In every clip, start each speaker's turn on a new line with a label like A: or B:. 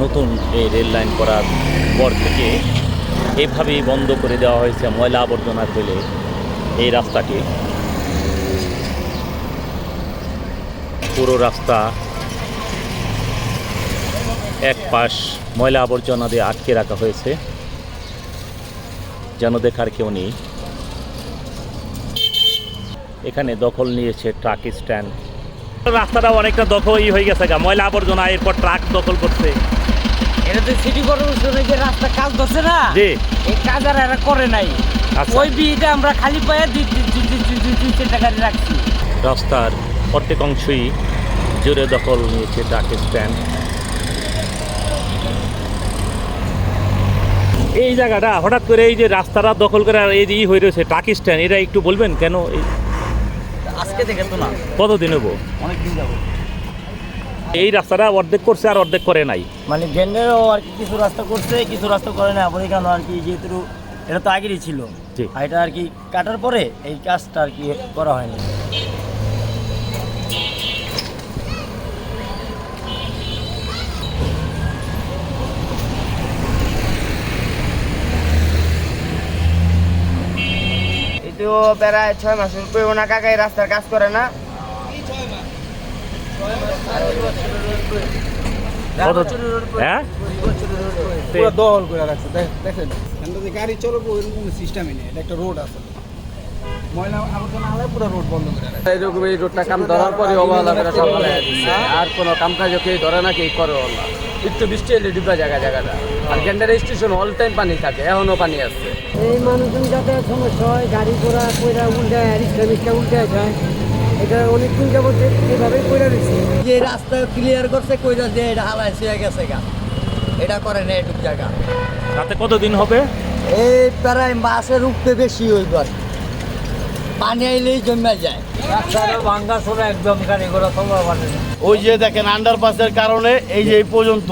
A: নতুন এই rail line করার পর থেকে এভাবেই বন্ধ করে দেওয়া হয়েছে ময়লা আবর্জনা ফেলে এই রাস্তাটি। পুরো রাস্তা এক পাশ ময়লা আবর্জনা দিয়ে আটকে রাখা হয়েছে, যেন দেখার কেউ নেই। এখানে দখল নিয়েছে ট্রাক স্ট্যান্ড। রাস্তাটা অনেকটা দখলই হয়ে গেছে, ময়লা আবর্জনা এরপর ট্রাক দখল করছে।
B: এটা তো সিটি কর্পোরেশনে যে রাস্তা কাজ ধরছে না,
A: জি,
B: এই কাজ আর এরা করে নাই।
A: আচ্ছা।
B: ওই বিটা আমরা খালি পায়ে দুই চারটা গাড়ি রাখছি।
A: রাস্তার প্রত্যেক অংশই জোরে দখল নিয়েছে ট্রাক স্ট্যান্ড। এই জায়গাটা হঠাৎ করে এই যে রাস্তাটা দখল করে আর এই যে হয়ে রয়েছে ট্রাক স্ট্যান্ড, এটা একটু বলবেন কেন?
B: আজকে দেখে তো না,
A: কতদিন হবো?
B: অনেকদিন যাবো।
A: এই রাস্তাটা অর্ধেক করছে আর অর্ধেক করে নাই।
B: মানে গেন্ডেরও আর কি কিছু রাস্তা করছে, কিছু রাস্তা করে না। আবার এখানে আর কি যেহেতু এটা তো আগেরই ছিল,
A: জি।
B: আর এটা আর কি কাটার পরে এই কাজটা আর কি করা হয়নি।
C: তো প্রায় 6 মাসের উপরে ওনা কাকা এই রাস্তার কাজ করে না।
A: হ্যাঁ,
D: পুরো দখল করে রাখছে। দেখেন এখানটা যে গাড়ি চলবে ওইরকম সিস্টেমই নেই। এটা একটা রোড আছে, ময়লা আবর্জনা হলে পুরো রোড বন্ধ করে রাখছে।
E: এইরকম এই রোডটা কাম ধরার পরে অবহেলা করে সব ফেলাই দিচ্ছে। আর কোনো কাম কাজ কেউ ধরে না, কেউ করে না। একটু বৃষ্টি এলে ডিবা জায়গাটা। আর গেন্ডার স্টেশন অল টাইম পানি থাকে, এখনো পানি আছে।
F: এই মানুষজন যাতে সমস্যা হয়, গাড়ি ঘোড়া কইরা উল্টায়, রিক্সা উল্টায় যায়, এটা অনেকদিন যাবত এভাবেই কইরা দিচ্ছে। যে রাস্তা ক্লিয়ার করছে কইরা যে এটা হালাই হয়ে গেছে গা, এটা করে না এটুক জায়গা।
A: তাতে কতদিন হবে?
F: এই প্রায় মাসের উপরে বেশি হইব, পানি আইলেই জমে যায়। রাস্তাটা ভাঙ্গা চলে একদম, গাড়ি ঘোড়া চলবা পারে না।
G: ওই যে দেখেন আন্ডারপাসের কারণে এই যে এই পর্যন্ত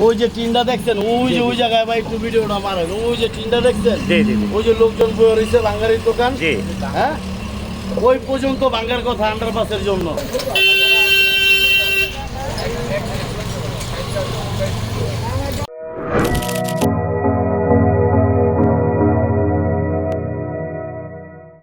G: ওই যে টিনটা দেখছেন, ওই যে ওই জায়গায় ভাই একটু ভিডিওটা মারেন, ওই যে টিনটা দেখছেন,
A: জি জি জি।
G: ওই যে লোকজন বয়ে রয়েছে বাঙ্গারির দোকান,
A: জি।
G: হ্যাঁ, ওই পর্যন্ত ভাঙ্গার কথা আন্ডারপাসের জন্য।